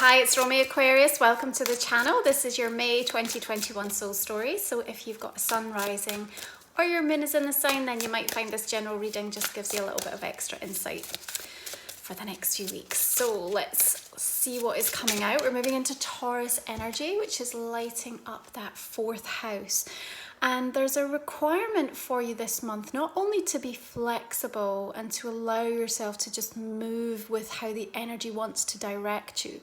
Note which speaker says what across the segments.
Speaker 1: Hi, it's Romy Aquarius. Welcome to the channel. This is your May 2021 soul story. So if you've got a sun rising or your moon is in the sign, then you might find this general reading just gives you a little bit of extra insight for the next few weeks. So let's see what is coming out. We're moving into Taurus energy, which is lighting up that fourth house. And there's a requirement for you this month, not only to be flexible and to allow yourself to just move with how the energy wants to direct you,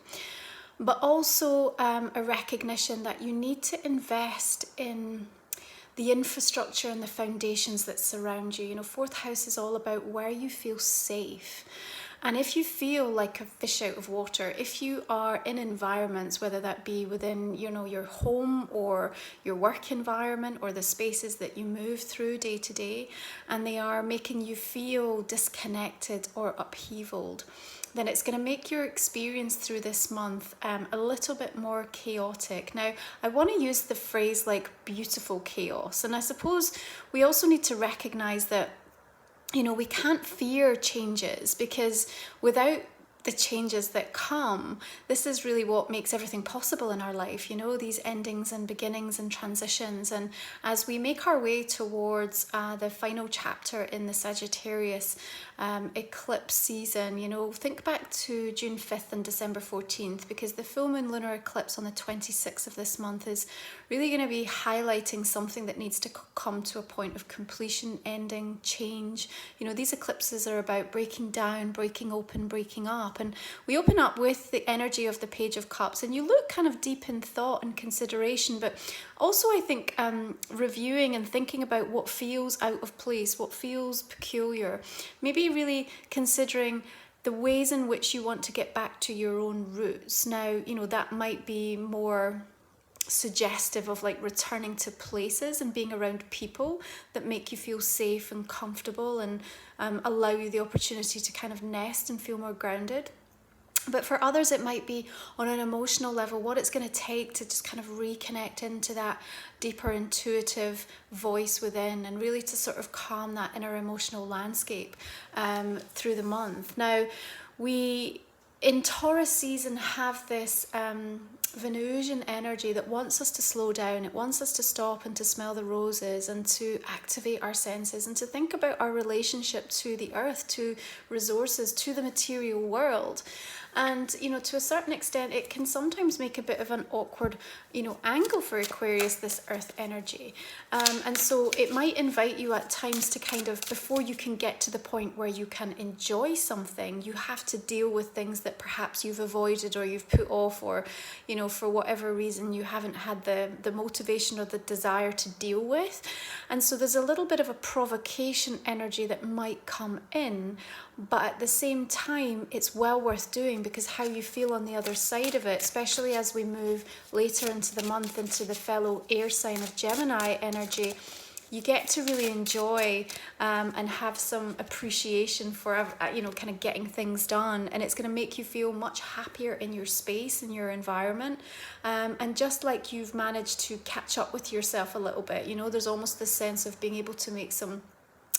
Speaker 1: but also a recognition that you need to invest in the infrastructure and the foundations that surround you. You know, fourth house is all about where you feel safe. And if you feel like a fish out of water, if you are in environments, whether that be within, you know, your home or your work environment or the spaces that you move through day to day, and they are making you feel disconnected or upheavaled, then it's going to make your experience through this month a little bit more chaotic. Now, I want to use the phrase like beautiful chaos. And I suppose we also need to recognize that, you know, we can't fear changes, because without the changes that come, this is really what makes everything possible in our life, you know, these endings and beginnings and transitions. And as we make our way towards the final chapter in the Sagittarius eclipse season, you know, think back to June 5th and December 14th, because the full moon lunar eclipse on the 26th of this month is really going to be highlighting something that needs to come to a point of completion, ending, change. You know, these eclipses are about breaking down, breaking open, breaking up. And we open up with the energy of the Page of Cups, and you look kind of deep in thought and consideration, but also I think reviewing and thinking about what feels out of place, what feels peculiar, maybe really considering the ways in which you want to get back to your own roots. Now, you know, that might be more suggestive of like returning to places and being around people that make you feel safe and comfortable and allow you the opportunity to kind of nest and feel more grounded. But for others, it might be on an emotional level, what it's going to take to just kind of reconnect into that deeper intuitive voice within, and really to sort of calm that inner emotional landscape through the month. Now, we in Taurus season have this Venusian energy that wants us to slow down. It wants us to stop and to smell the roses and to activate our senses and to think about our relationship to the earth, to resources, to the material world. And, you know, to a certain extent, it can sometimes make a bit of an awkward, you know, angle for Aquarius, this earth energy. And so it might invite you at times to kind of, before you can get to the point where you can enjoy something, you have to deal with things that perhaps you've avoided or you've put off, or, you know, for whatever reason you haven't had the motivation or the desire to deal with. And so there's a little bit of a provocation energy that might come in, but at the same time, it's well worth doing, because how you feel on the other side of it, especially as we move later into the month into the fellow air sign of Gemini energy, you get to really enjoy and have some appreciation for, you know, kind of getting things done. And it's going to make you feel much happier in your space, in your environment. And just like you've managed to catch up with yourself a little bit, you know, there's almost this sense of being able to make some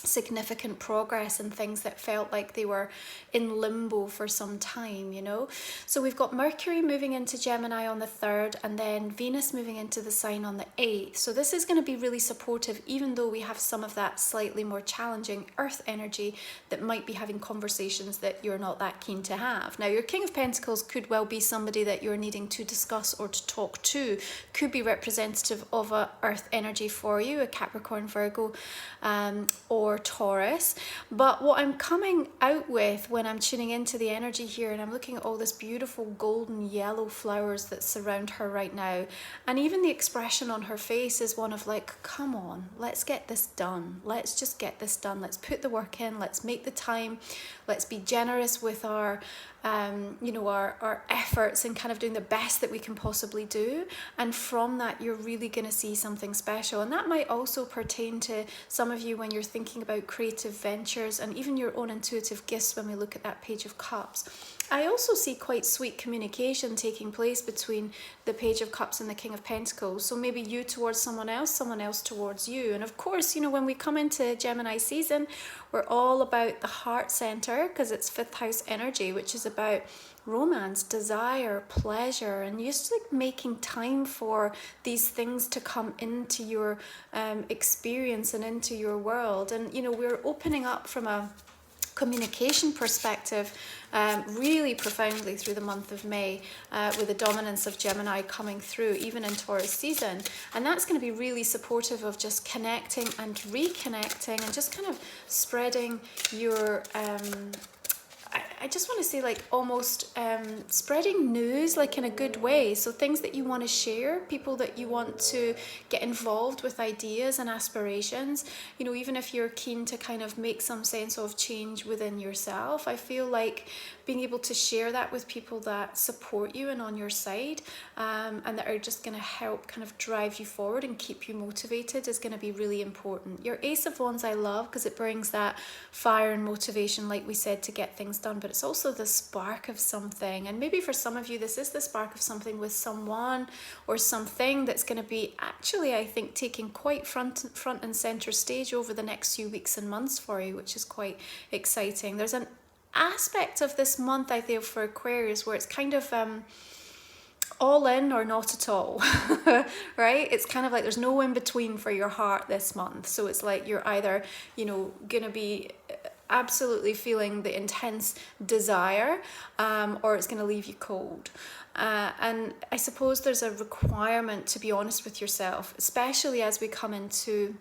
Speaker 1: significant progress and things that felt like they were in limbo for some time, you know. So we've got Mercury moving into Gemini on the 3rd, and then Venus moving into the sign on the 8th. So this is going to be really supportive, even though we have some of that slightly more challenging earth energy that might be having conversations that you're not that keen to have. Now, your King of Pentacles could well be somebody that you're needing to discuss or to talk to, could be representative of a earth energy for you, a Capricorn, Virgo, or Taurus. But what I'm coming out with when I'm tuning into the energy here, and I'm looking at all this beautiful golden yellow flowers that surround her right now, and even the expression on her face is one of like, come on, let's get this done. Let's just get this done. Let's put the work in. Let's make the time. Let's be generous with our you know, our efforts and kind of doing the best that we can possibly do. And from that, you're really going to see something special. And that might also pertain to some of you when you're thinking about creative ventures and even your own intuitive gifts when we look at that Page of Cups. I also see quite sweet communication taking place between the Page of Cups and the King of Pentacles. So maybe you towards someone else towards you. And of course, you know, when we come into Gemini season, we're all about the heart center because it's 5th house energy, which is about romance, desire, pleasure, and just like making time for these things to come into your experience and into your world. And, you know, we're opening up from a communication perspective really profoundly through the month of May with the dominance of Gemini coming through even in Taurus season, and that's going to be really supportive of just connecting and reconnecting and just kind of spreading your I just want to say like almost spreading news like in a good way. So things that you want to share, people that you want to get involved with ideas and aspirations, you know, even if you're keen to kind of make some sense of change within yourself, I feel like being able to share that with people that support you and on your side and that are just going to help kind of drive you forward and keep you motivated is going to be really important. Your Ace of Wands I love because it brings that fire and motivation, like we said, to get things done, but it's also the spark of something. And maybe for some of you this is the spark of something with someone or something that's going to be actually, I think, taking quite front and center stage over the next few weeks and months for you, which is quite exciting. There's an aspect of this month I feel for Aquarius where it's kind of all in or not at all, right? It's kind of like there's no in between for your heart this month. So it's like you're either, you know, gonna be absolutely feeling the intense desire or it's gonna leave you cold. And I suppose there's a requirement to be honest with yourself, especially as we come into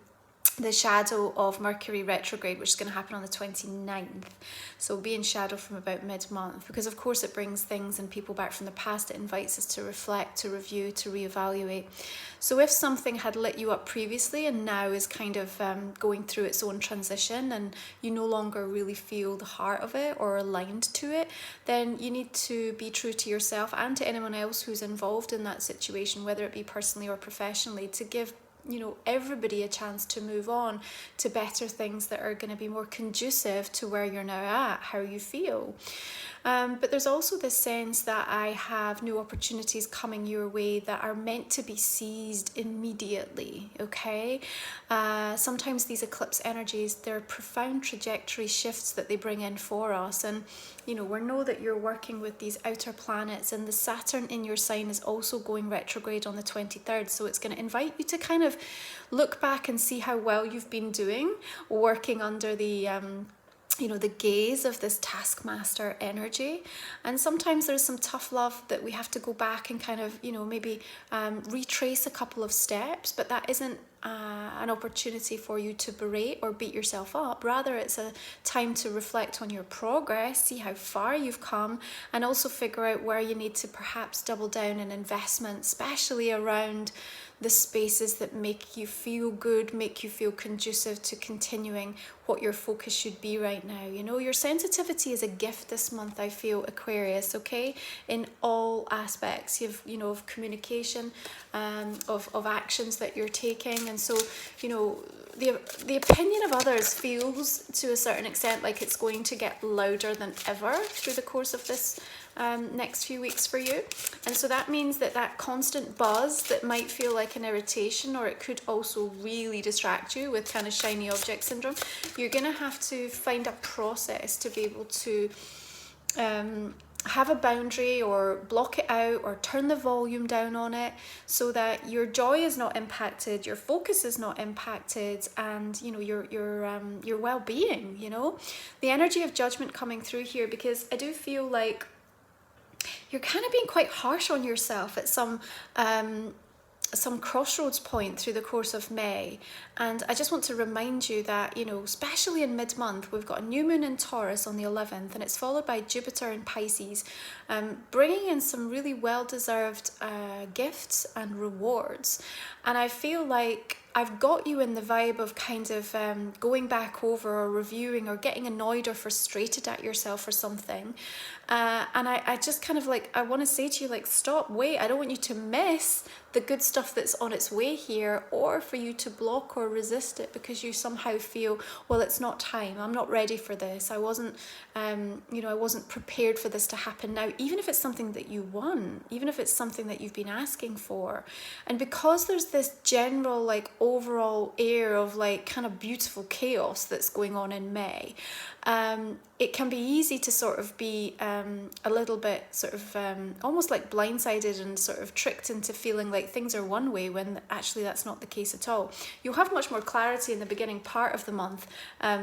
Speaker 1: the shadow of Mercury retrograde, which is going to happen on the 29th. So be in shadow from about mid-month, because of course it brings things and people back from the past. It invites us to reflect, to review, to reevaluate. So if something had lit you up previously and now is kind of going through its own transition and you no longer really feel the heart of it or aligned to it, then you need to be true to yourself and to anyone else who's involved in that situation, whether it be personally or professionally, to give, you know, everybody a chance to move on to better things that are going to be more conducive to where you're now at, how you feel. But there's also this sense that I have new opportunities coming your way that are meant to be seized immediately, okay? Sometimes these eclipse energies, they're profound trajectory shifts that they bring in for us. And, you know, we know that you're working with these outer planets, and the Saturn in your sign is also going retrograde on the 23rd. So it's going to invite you to kind of look back and see how well you've been doing working under the you know, the gaze of this taskmaster energy. And sometimes there's some tough love that we have to go back and kind of, you know, maybe retrace a couple of steps, but that isn't an opportunity for you to berate or beat yourself up. Rather, it's a time to reflect on your progress, see how far you've come, and also figure out where you need to perhaps double down in investment, especially around the spaces that make you feel good, make you feel conducive to continuing what your focus should be right now. You know, your sensitivity is a gift this month, I feel, Aquarius, okay? In all aspects, you know, of communication, of actions that you're taking. And so, you know, the opinion of others feels to a certain extent like it's going to get louder than ever through the course of this next few weeks for you. And so that means that that constant buzz that might feel like an irritation, or it could also really distract you with kind of shiny object syndrome, you're going to have to find a process to be able to have a boundary or block it out or turn the volume down on it so that your joy is not impacted, your focus is not impacted, and you know your well-being. You know, the energy of judgment coming through here, because I do feel like you're kind of being quite harsh on yourself at some crossroads point through the course of May. And I just want to remind you that, you know, especially in mid-month, we've got a new moon in Taurus on the 11th, and it's followed by Jupiter in Pisces, bringing in some really well-deserved gifts and rewards. And I feel like I've got you in the vibe of kind of going back over or reviewing or getting annoyed or frustrated at yourself for something. And I just kind of like, I want to say to you, like, stop, wait, I don't want you to miss the good stuff that's on its way here, or for you to block or resist it because you somehow feel, well, it's not time, I'm not ready for this, I wasn't, you know, I wasn't prepared for this to happen now, even if it's something that you want, even if it's something that you've been asking for. And because there's this general, like, overall air of like kind of beautiful chaos that's going on in May, it can be easy to sort of be a little bit sort of almost like blindsided and sort of tricked into feeling like things are one way when actually that's not the case at all. You'll have much more clarity in the beginning part of the month,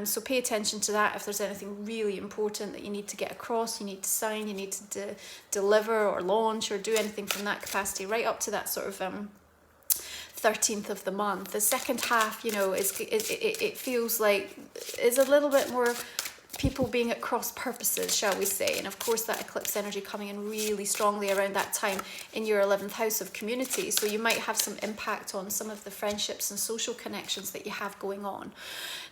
Speaker 1: so pay attention to that. If there's anything really important that you need to get across, you need to sign, you need to deliver or launch or do anything from that capacity, right up to that sort of 13th of the month. The second half, you know, it feels like is a little bit more people being at cross purposes, shall we say. And of course that eclipse energy coming in really strongly around that time in your 11th house of community, so you might have some impact on some of the friendships and social connections that you have going on.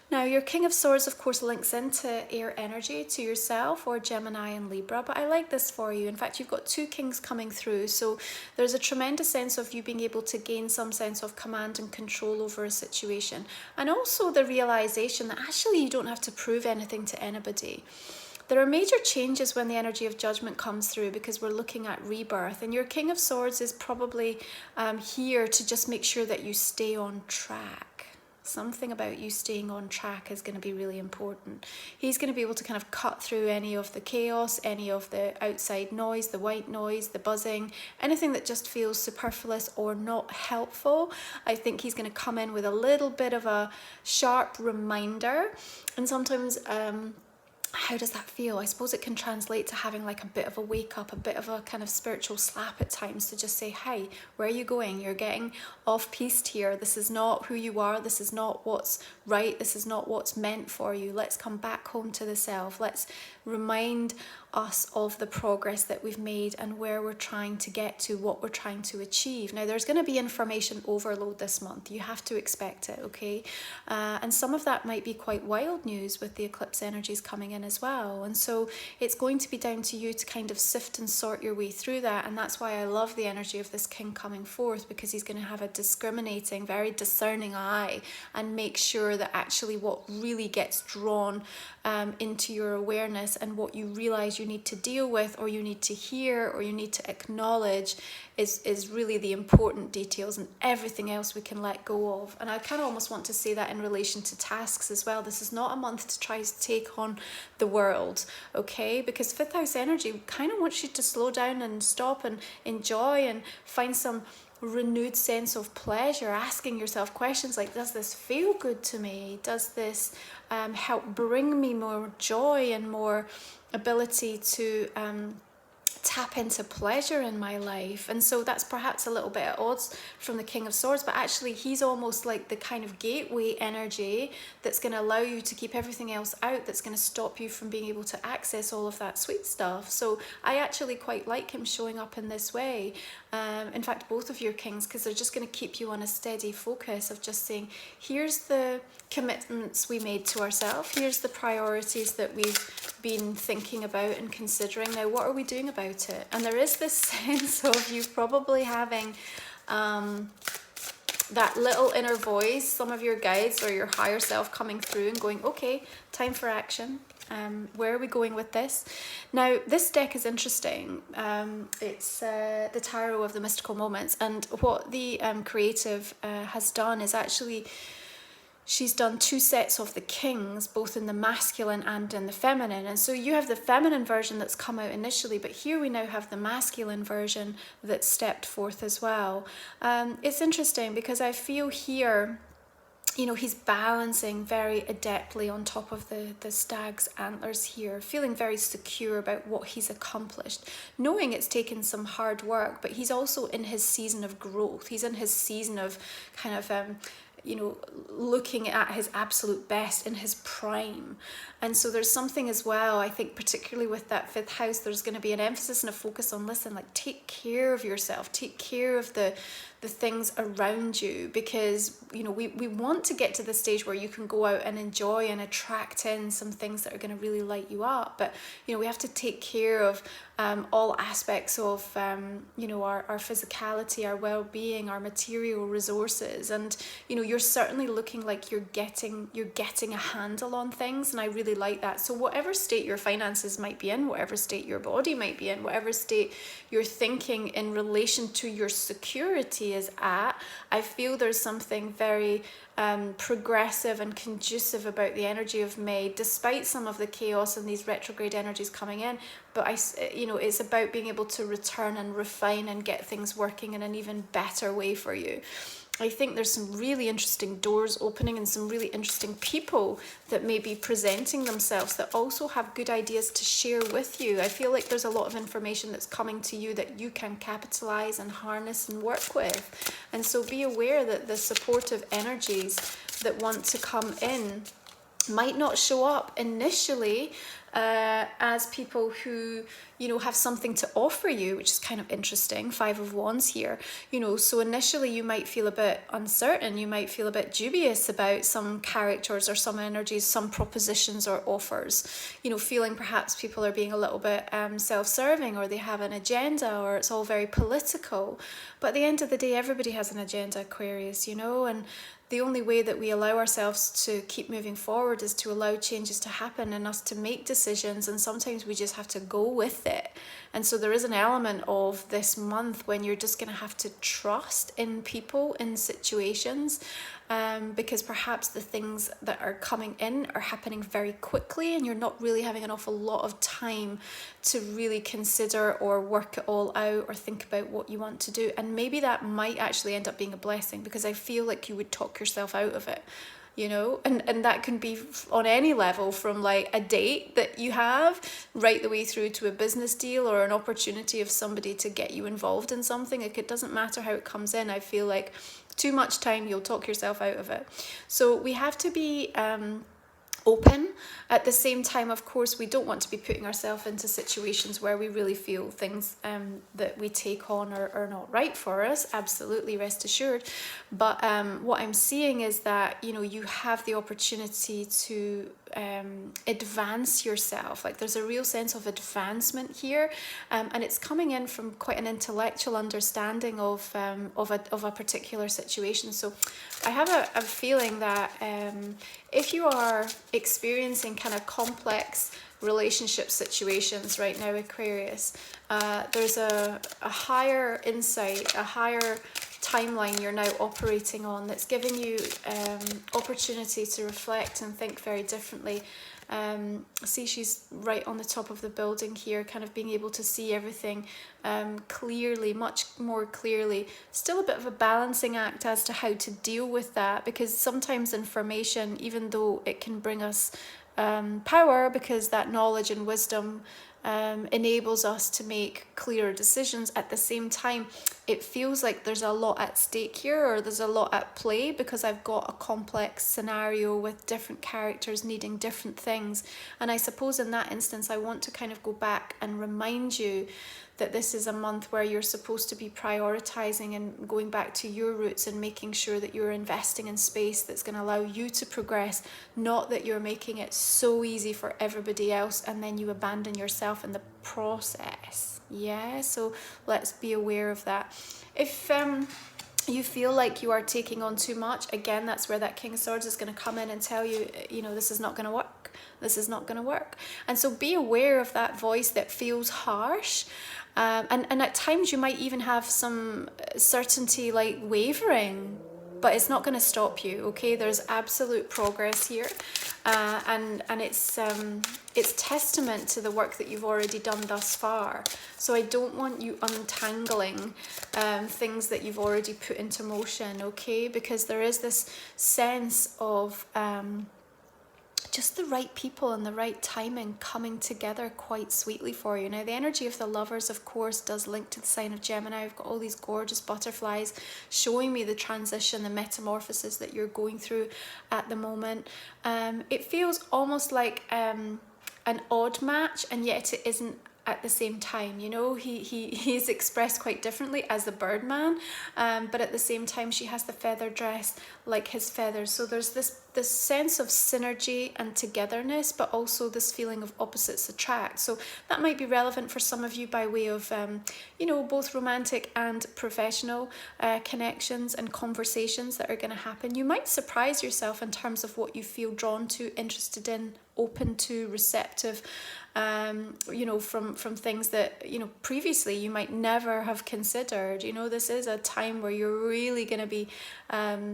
Speaker 1: Now, your King of Swords, of course, links into air energy, to yourself or Gemini and Libra, but I like this for you. In fact, you've got two kings coming through, so there's a tremendous sense of you being able to gain some sense of command and control over a situation, and also the realization that actually you don't have to prove anything to anybody. There are major changes when the energy of judgment comes through because we're looking at rebirth, and your King of Swords is probably here to just make sure that you stay on track. Something about you staying on track is going to be really important. He's going to be able to kind of cut through any of the chaos, any of the outside noise, the white noise, the buzzing, anything that just feels superfluous or not helpful. I think he's going to come in with a little bit of a sharp reminder, and sometimes how does that feel? I suppose it can translate to having like a bit of a wake up, a bit of a kind of spiritual slap at times, to just say, hey, where are you going? You're getting off piste here. This is not who you are. This is not what's right. This is not what's meant for you. Let's come back home to the self. Let's remind us of the progress that we've made and where we're trying to get to, what we're trying to achieve. Now, there's going to be information overload this month. You have to expect it, okay? And some of that might be quite wild news with the eclipse energies coming in as well. And so it's going to be down to you to kind of sift and sort your way through that. And that's why I love the energy of this king coming forth, because he's going to have a discriminating, very discerning eye and make sure that actually what really gets drawn into your awareness and what you realize you need to deal with, or you need to hear, or you need to acknowledge is really the important details, and everything else we can let go of. And I kind of almost want to say that in relation to tasks as well. This is not a month to try to take on the world, okay? Because fifth house energy kind of wants you to slow down and stop and enjoy and find some renewed sense of pleasure, asking yourself questions like, does this feel good to me? Does this help bring me more joy and more ability to tap into pleasure in my life? And so that's perhaps a little bit at odds from the King of Swords, but actually he's almost like the kind of gateway energy that's going to allow you to keep everything else out, that's going to stop you from being able to access all of that sweet stuff. So I actually quite like him showing up in this way. In fact, both of your kings, because they're just going to keep you on a steady focus of just saying, here's the commitments we made to ourselves, here's the priorities that we've been thinking about and considering. Now, what are we doing about it? And there is this sense of you probably having that little inner voice, some of your guides or your higher self coming through and going, okay, time for action. Where are we going with this? Now, this deck is interesting. It's the Tarot of the Mystical Moments, and what the creative has done is actually she's done two sets of the kings, both in the masculine and in the feminine. And so you have the feminine version that's come out initially, but here we now have the masculine version that stepped forth as well. It's interesting because I feel here, you know, he's balancing very adeptly on top of the stag's antlers here, feeling very secure about what he's accomplished, knowing it's taken some hard work, but he's also in his season of growth. He's in his season of kind of you know, looking at his absolute best in his prime. And so there's something as well, I think, particularly with that fifth house, there's going to be an emphasis and a focus on, listen, like, take care of yourself, take care of the the things around you, because you know we want to get to the stage where you can go out and enjoy and attract in some things that are going to really light you up. But you know, we have to take care of all aspects of you know, our physicality, our well-being, our material resources. And you know, you're certainly looking like you're getting a handle on things, and I really like that. So whatever state your finances might be in, whatever state your body might be in, whatever state you're thinking in relation to your security is at, I feel there's something very progressive and conducive about the energy of May, despite some of the chaos and these retrograde energies coming in. But you know, it's about being able to return and refine and get things working in an even better way for you. I think there's some really interesting doors opening and some really interesting people that may be presenting themselves that also have good ideas to share with you. I feel like there's a lot of information that's coming to you that you can capitalize and harness and work with. And so be aware that the supportive energies that want to come in might not show up initially as people who, you know, have something to offer you, which is kind of interesting. 5 of Wands here, you know, so initially you might feel a bit uncertain, you might feel a bit dubious about some characters or some energies, some propositions or offers, you know, feeling perhaps people are being a little bit self-serving, or they have an agenda, or it's all very political. But at the end of the day, everybody has an agenda, Aquarius, you know, and the only way that we allow ourselves to keep moving forward is to allow changes to happen and us to make decisions, and sometimes we just have to go with it. And so there is an element of this month when you're just going to have to trust in people, in situations, because perhaps the things that are coming in are happening very quickly, and you're not really having an awful lot of time to really consider or work it all out or think about what you want to do. And maybe that might actually end up being a blessing, because I feel like you would talk yourself out of it, you know, and that can be on any level, from like a date that you have right the way through to a business deal or an opportunity of somebody to get you involved in something. Like, it doesn't matter how it comes in. I feel like too much time, you'll talk yourself out of it. So we have to be open. At the same time, of course, we don't want to be putting ourselves into situations where we really feel things that we take on are not right for us. Absolutely, rest assured. But what I'm seeing is that, you know, you have the opportunity to advance yourself. Like, there's a real sense of advancement here, and it's coming in from quite an intellectual understanding of a particular situation. So I have a feeling that if you are experiencing kind of complex relationship situations right now, Aquarius, there's a higher insight, a higher timeline you're now operating on that's giving you opportunity to reflect and think very differently. See, she's right on the top of the building here, kind of being able to see everything clearly, much more clearly. Still a bit of a balancing act as to how to deal with that, because sometimes information, even though it can bring us power, because that knowledge and wisdom enables us to make clearer decisions, at the same time it feels like there's a lot at stake here, or there's a lot at play, because I've got a complex scenario with different characters needing different things. And I suppose in that instance I want to kind of go back and remind you that this is a month where you're supposed to be prioritizing and going back to your roots and making sure that you're investing in space that's going to allow you to progress, not that you're making it so easy for everybody else and then you abandon yourself in the process. Yeah, so let's be aware of that. If you feel like you are taking on too much, again, that's where that King of Swords is going to come in and tell you, you know, this is not going to work. This is not going to work. And so be aware of that voice that feels harsh. And at times you might even have some certainty like wavering, but it's not going to stop you, okay? There's absolute progress here, and it's testament to the work that you've already done thus far. So I don't want you untangling things that you've already put into motion, okay? Because there is this sense of just the right people and the right timing coming together quite sweetly for you. Now, the energy of the Lovers, of course, does link to the sign of Gemini. I've got all these gorgeous butterflies showing me the transition, the metamorphosis that you're going through at the moment. It feels almost like an odd match, and yet it isn't at the same time. You know, he's expressed quite differently as the Birdman, but at the same time she has the feather dress like his feathers. So there's this sense of synergy and togetherness, but also this feeling of opposites attract. So that might be relevant for some of you by way of you know, both romantic and professional connections and conversations that are going to happen. You might surprise yourself in terms of what you feel drawn to, interested in, open to, receptive, you know, from things that, you know, previously you might never have considered. You know, this is a time where you're really going to be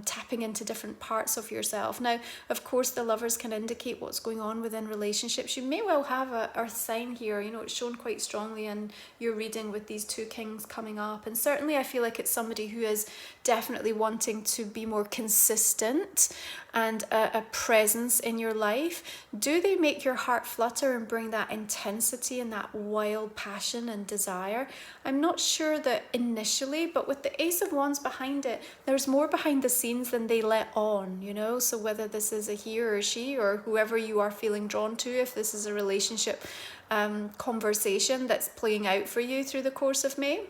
Speaker 1: tapping into different parts of yourself. Now, of course, the lovers can indicate what's going on within relationships. You may well have a earth sign here. You know, it's shown quite strongly in your reading with these two kings coming up. And certainly I feel like it's somebody who is definitely wanting to be more consistent and a presence in your life. Do they make your heart flutter and bring that intensity and that wild passion and desire? I'm not sure that initially, but with the Ace of Wands behind it, there's more behind the scenes than they let on, you know? So whether this is a he or a she or whoever you are feeling drawn to, if this is a relationship conversation that's playing out for you through the course of May,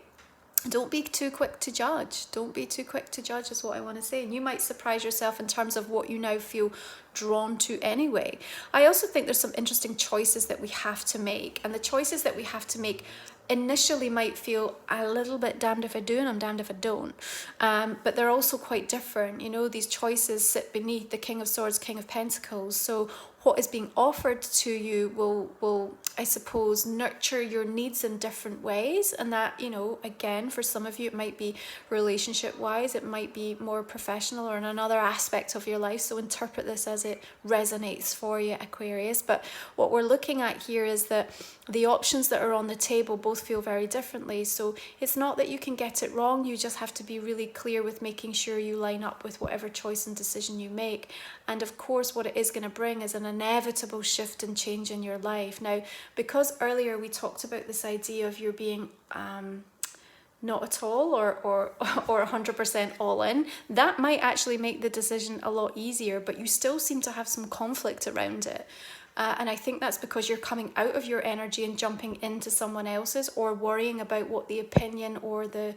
Speaker 1: don't be too quick to judge. Don't be too quick to judge is what I want to say. And you might surprise yourself in terms of what you now feel drawn to anyway. I also think there's some interesting choices that we have to make. And the choices that we have to make initially might feel a little bit damned if I do and I'm damned if I don't. But they're also quite different. You know, these choices sit beneath the King of Swords, King of Pentacles. So what is being offered to you will, I suppose, nurture your needs in different ways. And that, you know, again, for some of you, it might be relationship wise, it might be more professional or in another aspect of your life. So interpret this as it resonates for you, Aquarius. But what we're looking at here is that the options that are on the table both feel very differently. So it's not that you can get it wrong. You just have to be really clear with making sure you line up with whatever choice and decision you make. And of course, what it is going to bring is an inevitable shift and change in your life. Now, because earlier we talked about this idea of you being not at all or 100% all in, that might actually make the decision a lot easier, but you still seem to have some conflict around it. And I think that's because you're coming out of your energy and jumping into someone else's, or worrying about what the opinion or the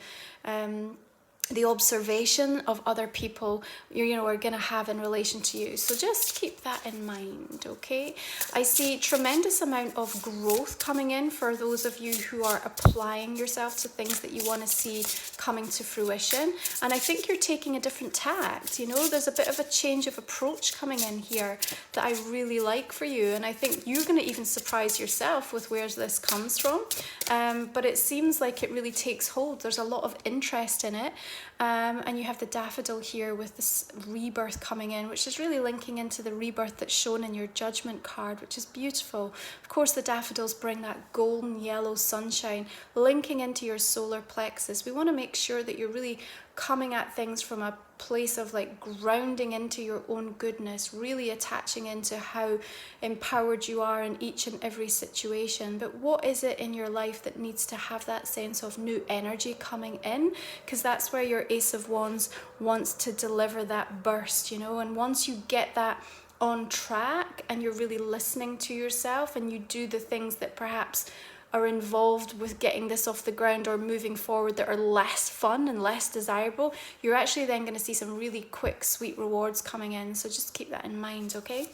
Speaker 1: observation of other people you know are going to have in relation to you. So just keep that in mind, okay? I see tremendous amount of growth coming in for those of you who are applying yourself to things that you want to see coming to fruition. And I think you're taking a different tact. You know, there's a bit of a change of approach coming in here that I really like for you. And I think you're going to even surprise yourself with where this comes from. But it seems like it really takes hold. There's a lot of interest in it. And you have the daffodil here with this rebirth coming in, which is really linking into the rebirth that's shown in your Judgment card, which is beautiful. Of course, the daffodils bring that golden yellow sunshine, linking into your solar plexus. We want to make sure that you're really coming at things from a place of like grounding into your own goodness, really attaching into how empowered you are in each and every situation. But what is it in your life that needs to have that sense of new energy coming in? Because that's where your Ace of Wands wants to deliver that burst, you know. And once you get that on track and you're really listening to yourself and you do the things that perhaps are involved with getting this off the ground or moving forward that are less fun and less desirable, you're actually then going to see some really quick, sweet rewards coming in. So just keep that in mind, okay?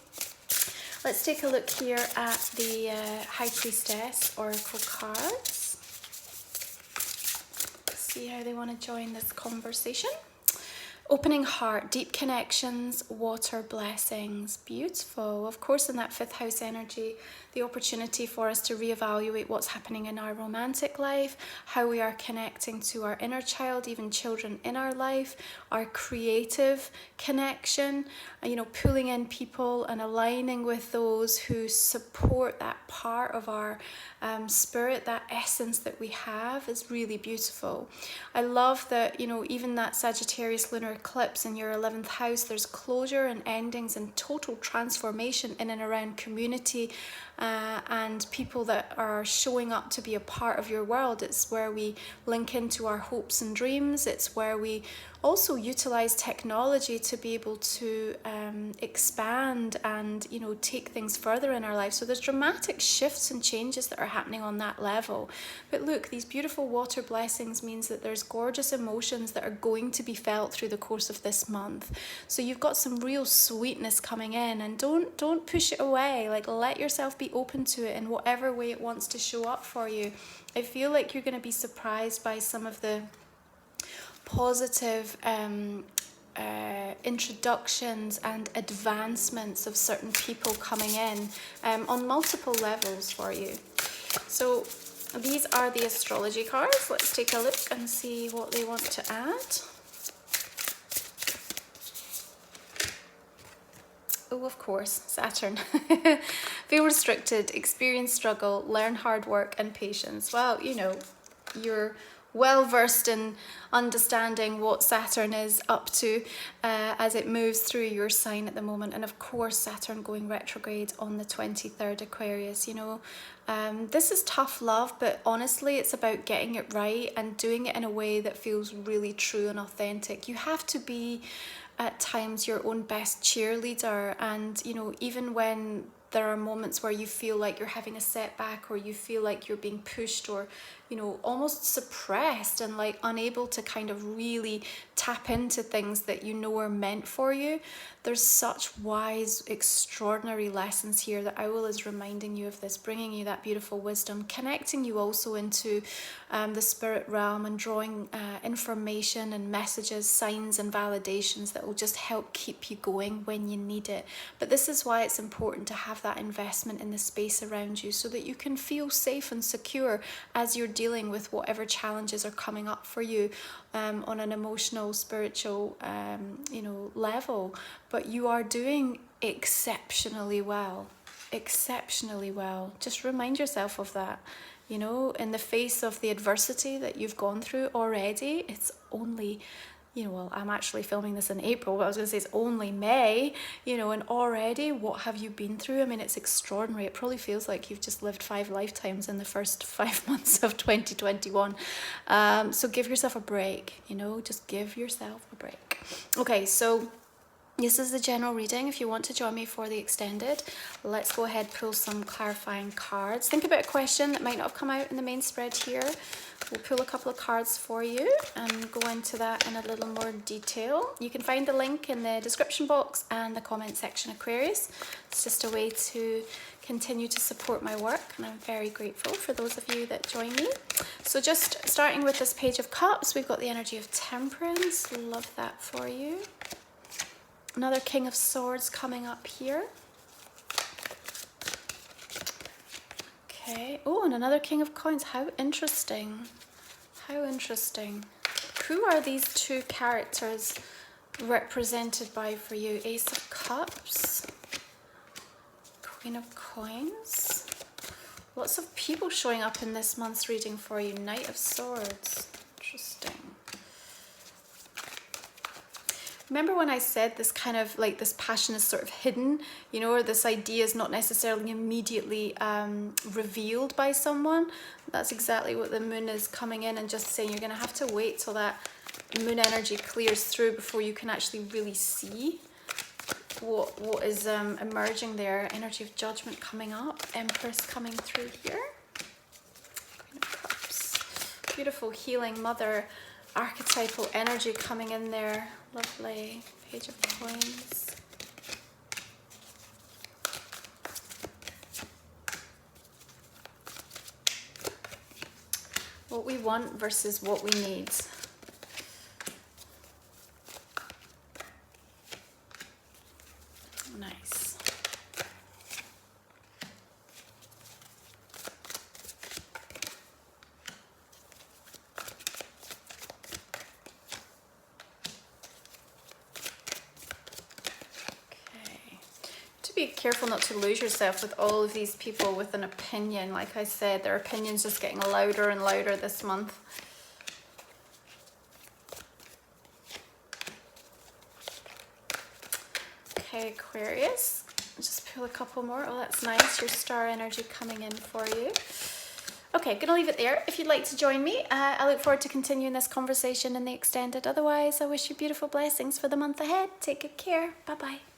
Speaker 1: Let's take a look here at the High Priestess Oracle cards. See how they want to join this conversation. Opening heart, deep connections, water blessings. Beautiful. Of course, in that 5th house energy, the opportunity for us to reevaluate what's happening in our romantic life, how we are connecting to our inner child, even children in our life, our creative connection, you know, pulling in people and aligning with those who support that part of our spirit, that essence that we have is really beautiful. I love that, you know, even that Sagittarius lunar eclipse in your 11th house, there's closure and endings and total transformation in and around community and people that are showing up to be a part of your world. It's where we link into our hopes and dreams. It's where we also utilize technology to be able to expand and, you know, take things further in our life. So there's dramatic shifts and changes that are happening on that level. But look, these beautiful water blessings means that there's gorgeous emotions that are going to be felt through the course of this month. So you've got some real sweetness coming in, and don't push it away. Like, let yourself be open to it in whatever way it wants to show up for you. I feel like you're going to be surprised by some of the positive introductions and advancements of certain people coming in on multiple levels for you. So these are the astrology cards. Let's take a look and see what they want to add. Oh, of course, Saturn. Feel restricted, experience struggle, learn hard work and patience. Well, you know, you're well versed in understanding what Saturn is up to as it moves through your sign at the moment. And of course, Saturn going retrograde on the 23rd, Aquarius. You know, this is tough love, but honestly, it's about getting it right and doing it in a way that feels really true and authentic. You have to be at times your own best cheerleader, and you know, even when there are moments where you feel like you're having a setback, or you feel like you're being pushed, or you know, almost suppressed and like unable to kind of really tap into things that you know are meant for you, there's such wise, extraordinary lessons here that Owl is reminding you of this, bringing you that beautiful wisdom, connecting you also into the spirit realm, and drawing information and messages, signs and validations that will just help keep you going when you need it. But this is why it's important to have that investment in the space around you, so that you can feel safe and secure as you're dealing with whatever challenges are coming up for you on an emotional, spiritual, you know, level. But you are doing exceptionally well, exceptionally well. Just remind yourself of that. You know, in the face of the adversity that you've gone through already, it's only, you know, well, I'm actually filming this in April, but I was going to say it's only May, you know, and already what have you been through? I mean, it's extraordinary. It probably feels like you've just lived 5 lifetimes in the first 5 months of 2021. So give yourself a break, you know, just give yourself a break. Okay, so this is the general reading. If you want to join me for the extended, let's go ahead, pull some clarifying cards. Think about a question that might not have come out in the main spread here. We'll pull a couple of cards for you and go into that in a little more detail. You can find the link in the description box and the comment section, Aquarius. It's just a way to continue to support my work, and I'm very grateful for those of you that join me. So just starting with this Page of Cups, we've got the energy of Temperance. Love that for you. Another King of Swords coming up here. Okay. Oh, and another King of Coins. How interesting. How interesting. Who are these two characters represented by for you? Ace of Cups. Queen of Coins. Lots of people showing up in this month's reading for you. Knight of Swords. Interesting. Remember when I said this kind of like this passion is sort of hidden, you know, or this idea is not necessarily immediately revealed by someone? That's exactly what the moon is coming in and just saying. You're going to have to wait till that moon energy clears through before you can actually really see what is emerging there. Energy of Judgment coming up. Empress coming through here. Queen of Cups. Beautiful healing mother archetypal energy coming in there. Lovely. Page of Coins. What we want versus what we need. Nice. Be careful not to lose yourself with all of these people with an opinion. Like I said, their opinions just getting louder and louder this month. Okay, Aquarius, Just pull a couple more. Oh, that's nice. Your star energy coming in for you. Okay, gonna leave it there. If you'd like to join me, I look forward to continuing this conversation in the extended. Otherwise, I wish you beautiful blessings for the month ahead. Take good care. Bye-bye.